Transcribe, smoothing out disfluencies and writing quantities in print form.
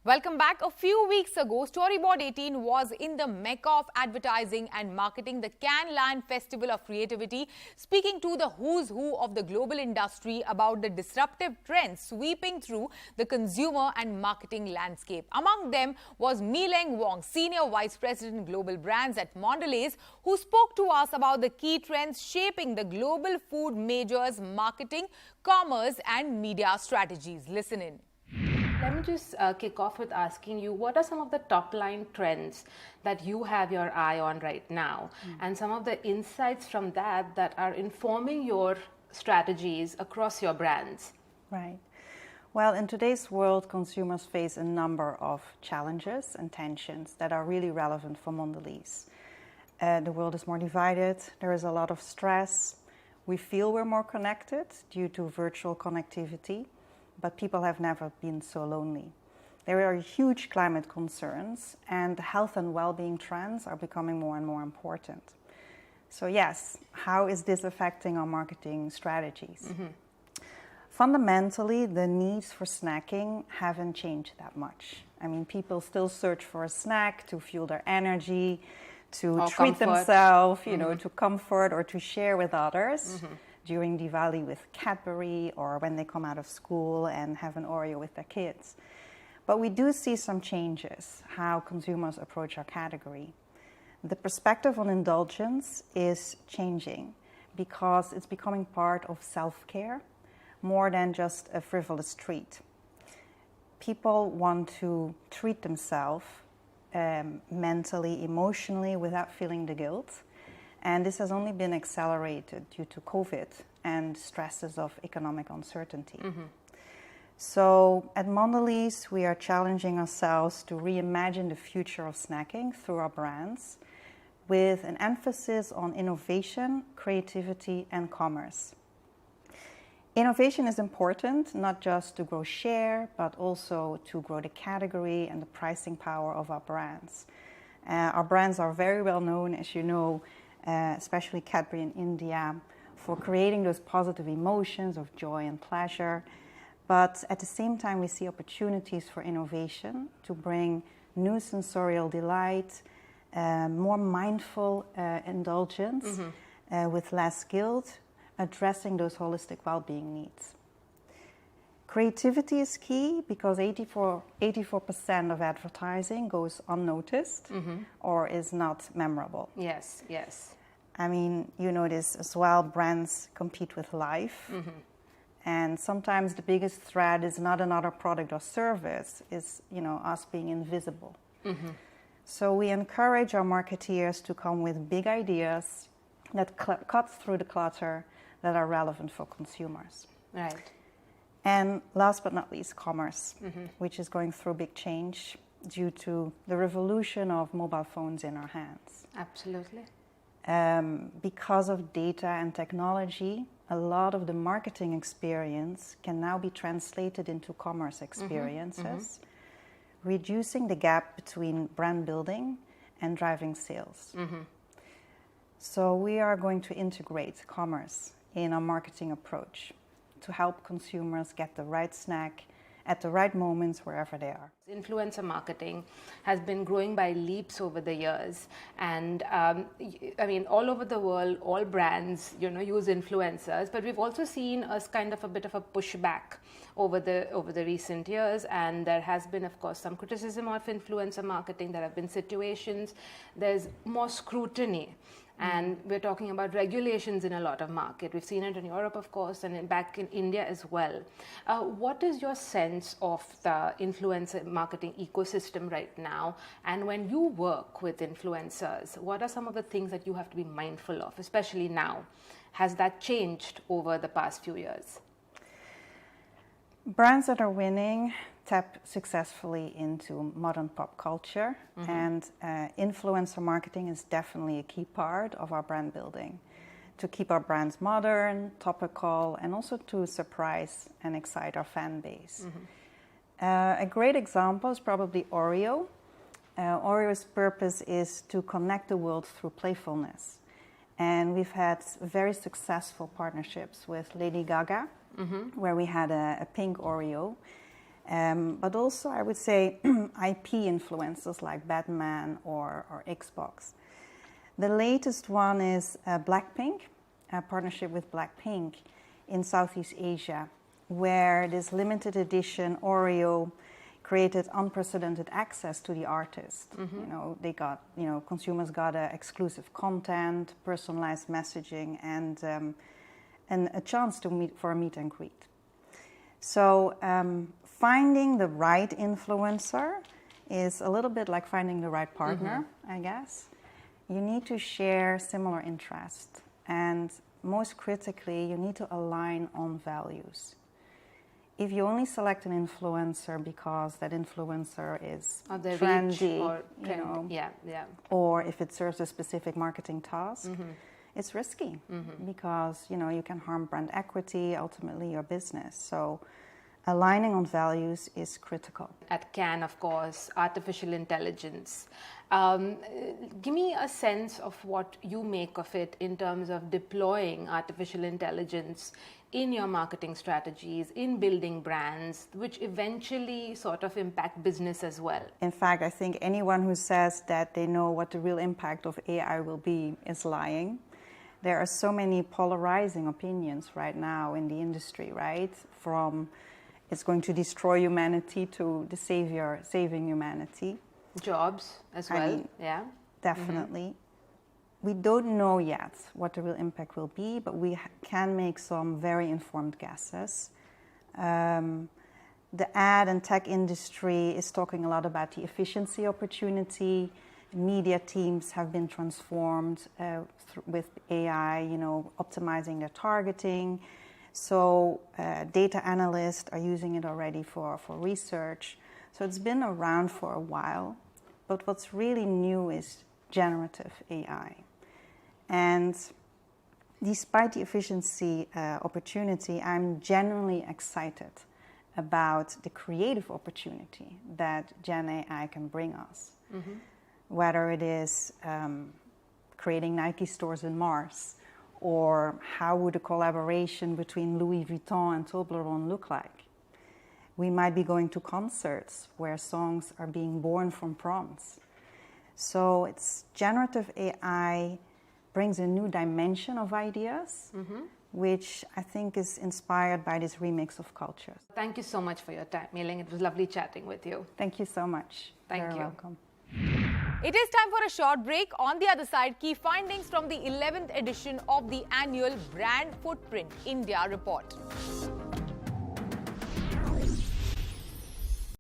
Welcome back. A few weeks ago, Storyboard18 was in the mecca of advertising and marketing, the Cannes Lions Festival of Creativity, speaking to the who's who of the global industry about the disruptive trends sweeping through the consumer and marketing landscape. Among them was Mie-Leng Wong, Senior Vice President Global Brands at Mondelēz, who spoke to us about the key trends shaping the global food majors' marketing, commerce and media strategies. Listen in. Let me just kick off with asking you, what are some of the top line trends that you have your eye on right now, and some of the insights from that are informing your strategies across your brands? Right. Well, in today's world, consumers face a number of challenges and tensions that are really relevant for Mondelēz. The world is more divided, there is a lot of stress, we feel we're more connected due to virtual connectivity, but people have never been so lonely. There are huge climate concerns, and health and well-being trends are becoming more and more important. So yes, how is this affecting our marketing strategies? Fundamentally, the needs for snacking haven't changed that much. I mean, people still search for a snack to fuel their energy, to treat themselves, you know, to comfort or to share with others. During Diwali with Cadbury, or when they come out of school and have an Oreo with their kids. But we do see some changes how consumers approach our category. The perspective on indulgence is changing because it's becoming part of self-care more than just a frivolous treat. People want to treat themselves mentally, emotionally, without feeling the guilt. And this has only been accelerated due to COVID and stresses of economic uncertainty. So at Mondelēz, we are challenging ourselves to reimagine the future of snacking through our brands with an emphasis on innovation, creativity, and commerce. Innovation is important, not just to grow share, but also to grow the category and the pricing power of our brands. Our brands are very well known, as you know, especially Cadbury in India, for creating those positive emotions of joy and pleasure. But at the same time, we see opportunities for innovation to bring new sensorial delight, more mindful indulgence with less guilt, addressing those holistic well-being needs. Creativity is key because 84% of advertising goes unnoticed or is not memorable. Yes, yes. I mean, you know this as well, brands compete with life. And sometimes the biggest threat is not another product or service, is, you know, us being invisible. So we encourage our marketeers to come with big ideas that cut through the clutter, that are relevant for consumers. Right. And last but not least, commerce, which is going through big change due to the revolution of mobile phones in our hands. Absolutely. Because of data and technology, a lot of the marketing experience can now be translated into commerce experiences, reducing the gap between brand building and driving sales. So we are going to integrate commerce in our marketing approach to help consumers get the right snack at the right moments wherever they are. Influencer marketing has been growing by leaps over the years, and I mean, all over the world, all brands, you know, use influencers. But we've also seen a kind of a bit of a pushback over the recent years, and there has been, of course, some criticism of influencer marketing. There have been situations. There's more scrutiny. And we're talking about regulations in a lot of markets. We've seen it in Europe, of course, and back in India as well. What is your sense of the influencer marketing ecosystem right now? And when you work with influencers, what are some of the things that you have to be mindful of, especially now? Has that changed over the past few years? Brands that are winning tap successfully into modern pop culture, and influencer marketing is definitely a key part of our brand building to keep our brands modern, topical, and also to surprise and excite our fan base. A great example is probably Oreo. Oreo's purpose is to connect the world through playfulness. And we've had very successful partnerships with Lady Gaga, where we had a pink Oreo. But also, I would say, IP influencers like Batman or Xbox. The latest one is Blackpink, a partnership with Blackpink in Southeast Asia, where this limited edition Oreo created unprecedented access to the artist. You know, they got, consumers got exclusive content, personalized messaging, and a chance to meet for a meet and greet. So finding the right influencer is a little bit like finding the right partner, I guess. You need to share similar interests, and most critically, you need to align on values. If you only select an influencer because that influencer is trendy, or if it serves a specific marketing task, it's risky because you can harm brand equity, ultimately your business. So aligning on values is critical. At Cannes, of course, artificial intelligence. Give me a sense of what you make of it in terms of deploying artificial intelligence in your marketing strategies, in building brands, which eventually sort of impact business as well. In fact, I think anyone who says that they know what the real impact of AI will be is lying. There are so many polarizing opinions right now in the industry, right? From it's going to destroy humanity to the saving humanity. Jobs as well, Definitely. We don't know yet what the real impact will be, but we can make some very informed guesses. The ad and tech industry is talking a lot about the efficiency opportunity. Media teams have been transformed with AI, optimizing their targeting. So data analysts are using it already for research. So it's been around for a while. But what's really new is generative AI. And despite the efficiency opportunity, I'm genuinely excited about the creative opportunity that Gen AI can bring us. Whether it is creating Nike stores in Mars, or how would a collaboration between Louis Vuitton and Toblerone look like? We might be going to concerts where songs are being born from prompts. So it's generative AI brings a new dimension of ideas, which I think is inspired by this remix of cultures. Thank you so much for your time, Mie-Leng. It was lovely chatting with you. Thank you so much. Thank you. You're welcome. It is time for a short break. On the other side, key findings from the 11th edition of the annual Brand Footprint India report.